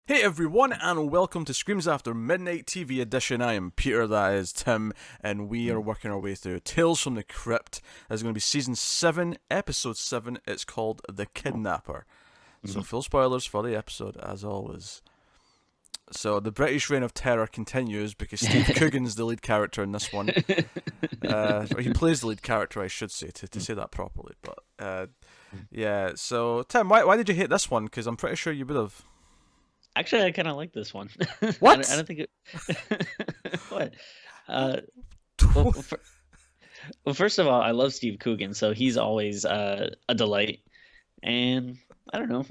Hey everyone, and welcome to Screams After Midnight TV Edition. I am Peter, that is Tim, and we are working our way through Tales from the Crypt. That's going to be Season 7, Episode 7. It's called The Kidnapper. So full spoilers for the episode, as always. So the British reign of terror continues because Steve Coogan's the lead character in this one. Or he plays the lead character, I should say, to say that properly. But yeah, so Tim, why did you hate this one? Because I'm pretty sure you would have. Actually, I kind of like this one. What? I don't think it. What? Well, first of all, I love Steve Coogan, so he's always a delight. And I don't know,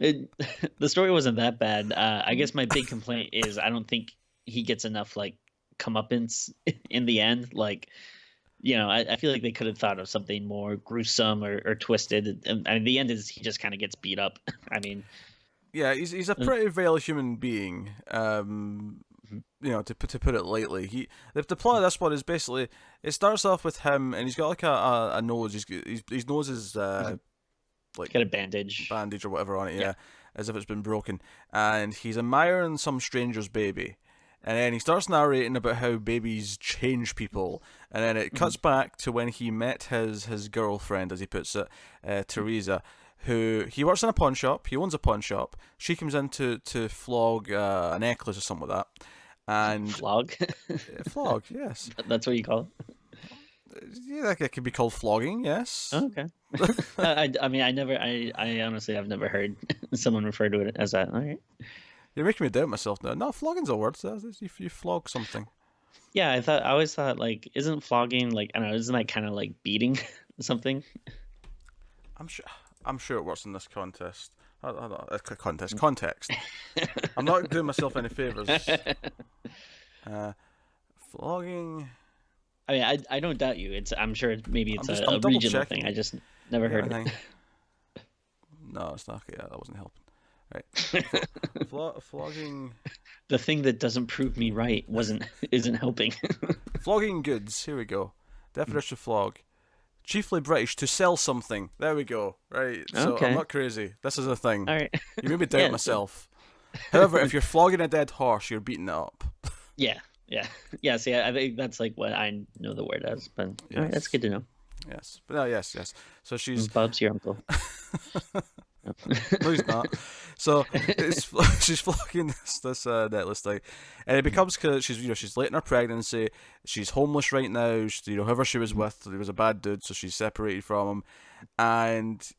the story wasn't that bad. I guess my big complaint is I don't think he gets enough like comeuppance in the end. Like, I feel like they could have thought of something more gruesome or twisted. And the end is he just kind of gets beat up. I mean. Yeah, he's a pretty vile human being. To put it lightly, the plot of this one is basically it starts off with him, and he's got like a nose. His nose is like got a bandage or whatever on it, yeah, as if it's been broken, and he's admiring some stranger's baby. And then he starts narrating about how babies change people, and then it cuts back to when he met his girlfriend, as he puts it, Teresa, who he works in a pawn shop. He owns a pawn shop. She comes in to flog a necklace or something like that. And flog. Flog, yes. That's what you call it. Yeah, that could be called flogging, yes. Oh, okay. I mean, I honestly, I've never heard someone refer to it as that. All right. You're making me doubt myself now. No, flogging's a word. You flog something. Yeah, I always thought like, isn't flogging like, I don't know, isn't that kind of like beating something? I'm sure it works in this context. Context. I'm not doing myself any favors. Flogging. I mean, I don't doubt you. I'm sure maybe it's a double regional checking. thing. I just never heard it. No, it's not. Yeah, that wasn't helping. Right. Flogging. The thing that doesn't prove me right isn't helping. Flogging goods. Here we go. Definition of flog. Chiefly British, to sell something. There we go. Right. So Okay. I'm not crazy. This is a thing. All right. You made me doubt myself. However, if you're flogging a dead horse, you're beating it up. Yeah. See, I think that's like what I know the word as. But yes. All right, that's good to know. Yes. But no, yes. So she's Bob's your uncle. No, he's not. So she's flogging this necklace thing, and it becomes because she's late in her pregnancy. She's homeless right now. Whoever she was with, he was a bad dude, so she's separated from him. And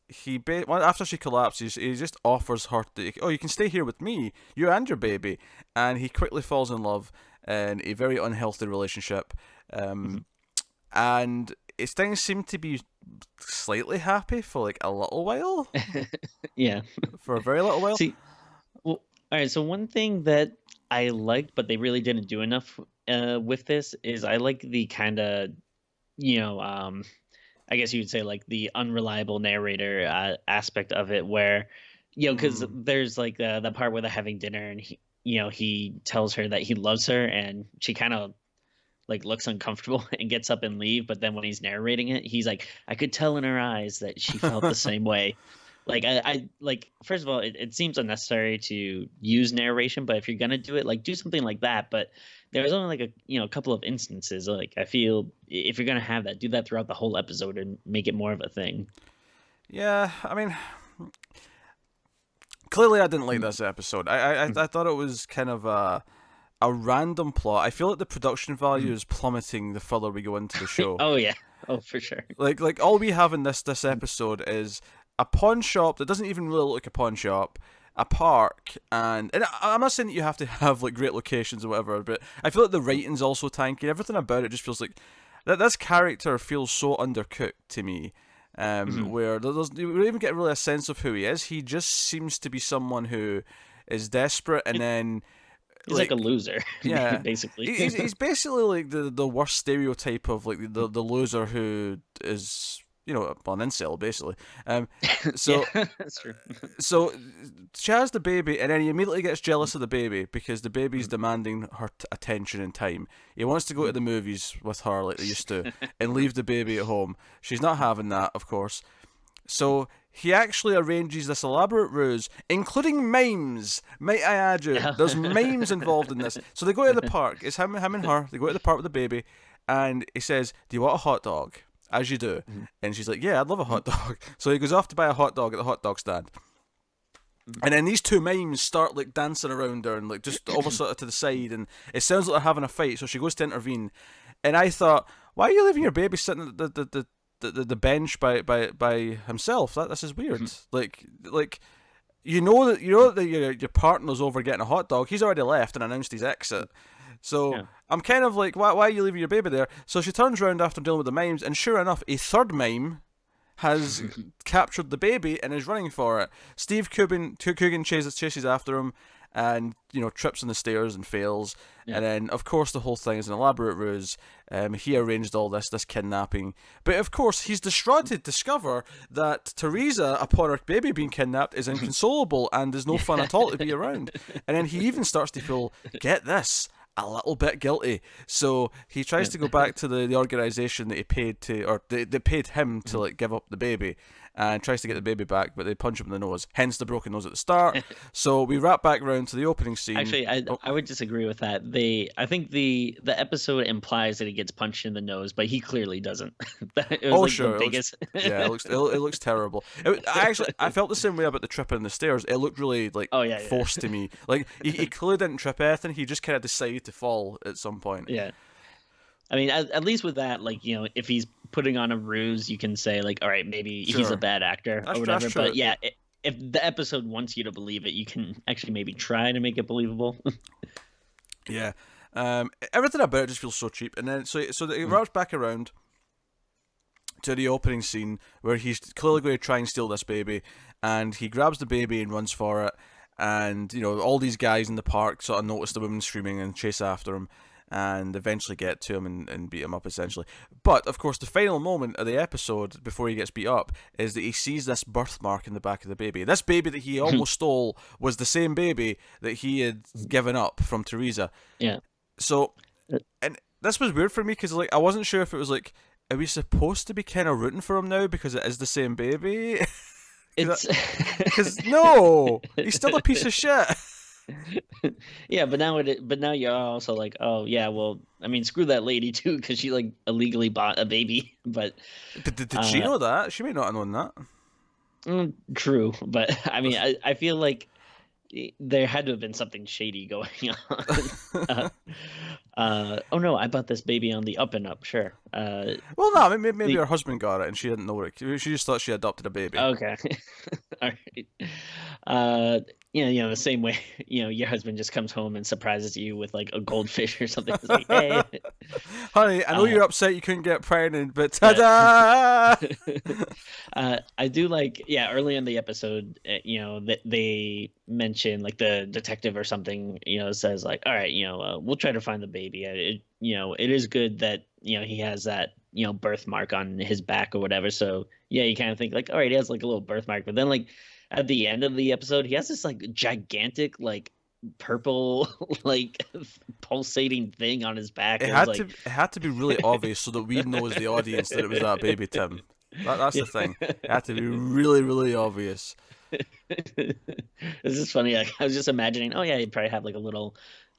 after she collapses, he just offers her you can stay here with me, you and your baby. And he quickly falls in love in a very unhealthy relationship, and things seem to be slightly happy for like a little while. Yeah. For a very little while. See, well, all right. So one thing that I liked, but they really didn't do enough with this, is I like the kind of, I guess you would say like the unreliable narrator aspect of it, where, because there's like the part where they're having dinner and he tells her that he loves her, and she kind of like looks uncomfortable and gets up and leave. But then when he's narrating it, he's like, I could tell in her eyes that she felt the same way. Like I like, first of all, it seems unnecessary to use narration, but if you're gonna do it, like do something like that. But there's only like a couple of instances. Like I feel if you're gonna have that, do that throughout the whole episode and make it more of a thing. Yeah, I mean, clearly I didn't like this episode. I thought it was kind of a random plot. I feel like the production value is plummeting the further we go into the show. Oh yeah, oh for sure. Like all we have in this episode is a pawn shop that doesn't even really look like a pawn shop, a park, and I'm not saying that you have to have like great locations or whatever, but I feel like the writing's also tanky. Everything about it just feels like that this character feels so undercooked to me. Where we don't even get really a sense of who he is. He just seems to be someone who is desperate, and then he's like a loser. Yeah, basically. He's basically like the worst stereotype of like the loser who is an incel basically. So yeah, that's true. So she has the baby, and then he immediately gets jealous of the baby because the baby's demanding her attention and time. He wants to go to the movies with her like they used to, and leave the baby at home. She's not having that, of course. So he actually arranges this elaborate ruse, including mimes. Might I add you? There's mimes involved in this. So they go to the park. It's him and her. They go to the park with the baby, and he says, "Do you want a hot dog?" As you do. Mhm. And she's like, "Yeah, I'd love a hot dog." So he goes off to buy a hot dog at the hot dog stand. And then these two mimes start like dancing around her and like just over sort of to the side, and it sounds like they're having a fight. So she goes to intervene, and I thought, why are you leaving your baby sitting at the bench by himself? This is weird. like you know that your partner's over getting a hot dog. He's already left and announced his exit. So Yeah. I'm kind of like, why are you leaving your baby there? So she turns around after dealing with the mimes, and sure enough, a third mime has captured the baby and is running for it. Steve Coogan chases after him, and trips on the stairs and fails. Yeah. And then, of course, the whole thing is an elaborate ruse. He arranged all this kidnapping, but of course, he's distraught to discover that Teresa, upon her baby being kidnapped, is inconsolable and is no fun at all to be around. And then he even starts to feel, get this, a little bit guilty. So he tries to go back to the organization that he paid to, or they paid him to like give up the baby, and tries to get the baby back, but they punch him in the nose. Hence the broken nose at the start. So we wrap back around to the opening scene. Actually, I would disagree with that. I think the episode implies that he gets punched in the nose, but he clearly doesn't. It was sure. the biggest. It looks terrible. I felt the same way about the trip in the stairs. It looked really like forced to me. Like he clearly didn't trip anything. He just kind of decided to fall at some point. Yeah. I mean, at least with that, like, if he's putting on a ruse, you can say, like, all right, maybe he's a bad actor or whatever. That's true. But yeah, if the episode wants you to believe it, you can actually maybe try to make it believable. Yeah. Everything about it just feels so cheap. And then so it wraps back around to the opening scene where he's clearly going to try and steal this baby, and he grabs the baby and runs for it. And all these guys in the park sort of notice the woman screaming and chase after him, and eventually get to him and beat him up, essentially. But, of course, the final moment of the episode, before he gets beat up, is that he sees this birthmark in the back of the baby. This baby that he almost stole was the same baby that he had given up from Teresa. Yeah. So, and this was weird for me, because like, I wasn't sure if it was like, are we supposed to be kind of rooting for him now because it is the same baby? Because no, he's still a piece of shit. Yeah, but now you're also like, oh yeah, well, I mean, screw that lady too, because she like illegally bought a baby. But did she know that? She may not have known that. True, but I mean, I feel like there had to have been something shady going on. Oh no, I bought this baby on the up and up. Sure. Well, no, maybe her husband got it and she didn't know it. She just thought she adopted a baby. Okay. All right. The same way, your husband just comes home and surprises you with like a goldfish or something. It's like, hey, honey, I know you're upset you couldn't get pregnant, but ta-da! I do like, early in the episode, that they mention like the detective or something, says like, all right, we'll try to find the baby. It is good that, he has that, birthmark on his back or whatever. So yeah, you kind of think like, all right, he has like a little birthmark, but then like at the end of the episode, he has this like gigantic, like purple, like pulsating thing on his back. It had to be really obvious so that we know as the audience that it was that baby, Tim. That's the thing. It had to be really, really obvious. This is funny. Like, I was just imagining, oh yeah, he'd probably have like a little,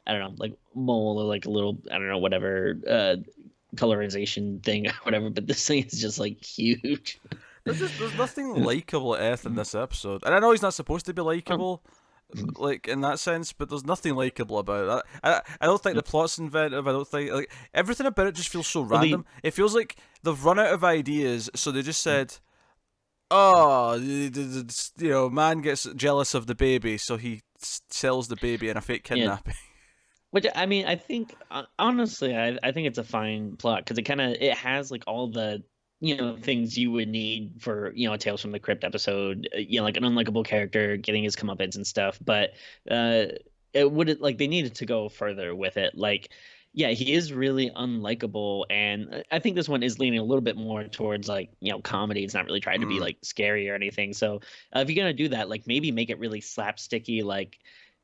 I don't know, like mole or like a little, I don't know, whatever colorization thing or whatever. But this thing is just like huge. There's nothing likable at Eth in this episode, and I know he's not supposed to be likable, like in that sense, but there's nothing likable about it. I don't think the plot's inventive. I don't think like everything about it just feels so random. It feels like they've run out of ideas, so they just said, "Oh, man gets jealous of the baby, so he sells the baby in a fake kidnapping." Which, I mean, I think honestly, I think it's a fine plot because it has like all the things you would need for a Tales from the Crypt episode, like an unlikable character getting his comeuppance and stuff, but it wouldn't, like, they needed to go further with it. Like, yeah, he is really unlikable, and I think this one is leaning a little bit more towards like comedy. It's not really trying to be like scary or anything. So if you're gonna do that, like maybe make it really slapsticky, like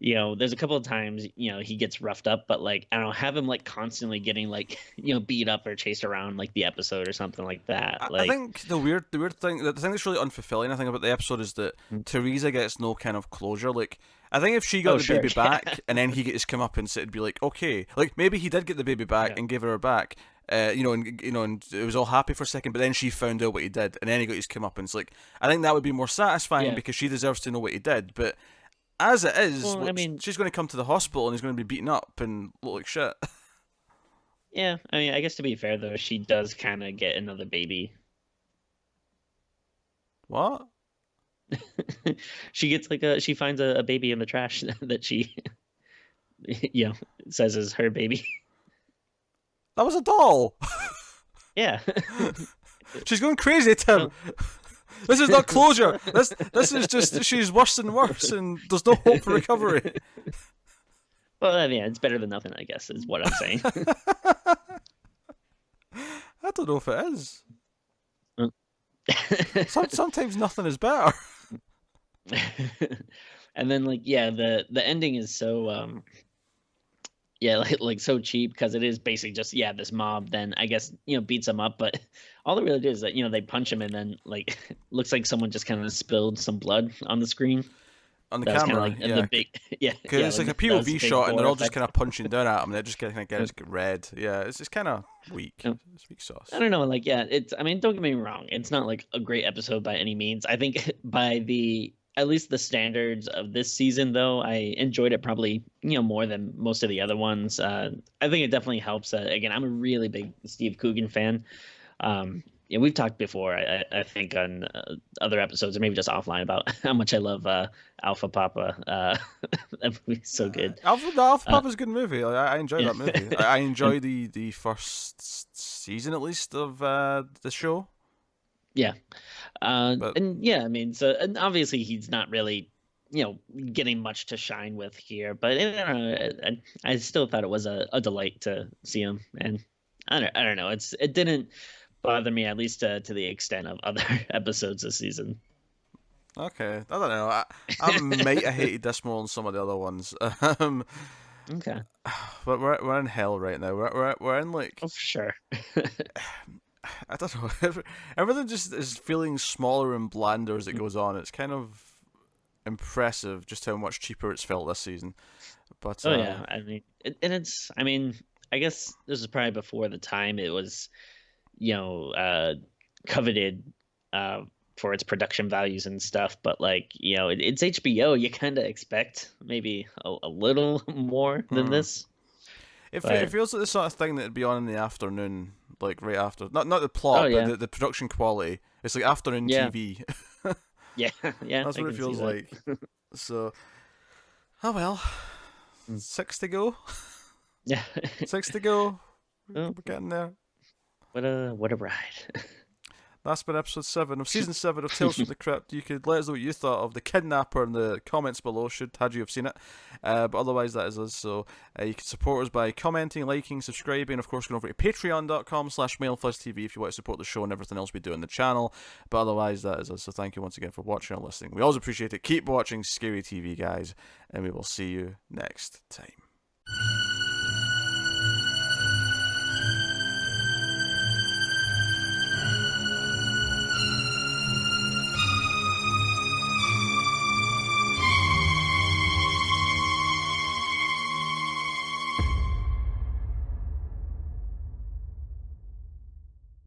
there's a couple of times, he gets roughed up, but like I don't know, have him like constantly getting like, beat up or chased around like the episode or something like that. I Like, think the weird thing, the thing that's really unfulfilling, I think, about the episode is that mm, Teresa gets no kind of closure. Like, I think if she got oh the sure, baby yeah, back and then he get his comeuppance, it'd be like, okay, like maybe he did get the baby back yeah, and gave her back, and it was all happy for a second, but then she found out what he did, and then he got his comeuppance. Like, I think that would be more satisfying yeah. because she deserves to know what he did. But as it is, Well, I mean, she's going to come to the hospital and he's going to be beaten up and look like shit. yeah. I mean, I guess to be fair though, she does kind of get another baby. What? She gets like she finds a baby in the trash that she, you know, says is her baby. That was a doll. Yeah. She's going crazy, Tim. This is not closure. This is just she's worse and worse, and there's no hope for recovery. Well, I mean, it's better than nothing, I guess, is what I'm saying. I don't know if it is. Mm. Sometimes nothing is better. And then like yeah, the ending is so yeah, like so cheap because it is basically just yeah, this mob then I guess, beats him up, but all it really did is that, they punch him and then like looks like someone just kind of spilled some blood on the screen. On the That was kind of camera, like yeah. the big yeah, Because yeah, it's like a that was POV the big shot, and they're gore all just effect. kind of punching down at him, and they just kind of get red. Yeah, it's kind of weak. Yeah. It's weak sauce. I don't know, like yeah, I mean, don't get me wrong, it's not like a great episode by any means. I think by the at least the standards of this season though, I enjoyed it probably, more than most of the other ones. I think it definitely helps. Again, I'm a really big Steve Coogan fan. Yeah, we've talked before, I think, on other episodes, or maybe just offline, about how much I love Alpha Papa. That movie's so good. Alpha Papa's a good movie. I enjoy Yeah. that movie. I enjoy the first season at least of the show. Yeah. But And yeah, I mean, so and obviously he's not really, getting much to shine with here, but I don't know, I still thought it was a delight to see him, and I don't know, it didn't bother me at least to the extent of other episodes this season. okay, I don't know. I might have hated this more than some of the other ones. Okay. But we're in hell right now. We're in like Oh, for sure. I don't know. Everything just is feeling smaller and blander as it goes on. It's kind of impressive just how much cheaper it's felt this season. But Oh yeah, I mean, I mean, I guess this is probably before the time it was, you know, uh, coveted for its production values and stuff. But like, it's HBO. You kind of expect maybe a little more than hmm. this. it But feels like the sort of thing that'd be on in the afternoon, like right after. Not the oh plot, but yeah, the production quality. It's like afternoon yeah, TV. yeah, yeah. That's I what it can see feels that. like. So, oh well, Mm. 6 to go. Yeah. 6 to go. Well, We're getting there. what a ride. That's been episode 7 of season 7 of Tales from the Crypt. You could let us know what you thought of the Kidnapper in the comments below, had you have seen it. But otherwise, that is us. So you can support us by commenting, liking, subscribing, and of course going over to patreon.com/MailFuzzTV if you want to support the show and everything else we do on the channel. But otherwise, that is us. So thank you once again for watching and listening. We always appreciate it. Keep watching scary TV, guys, and we will see you next time.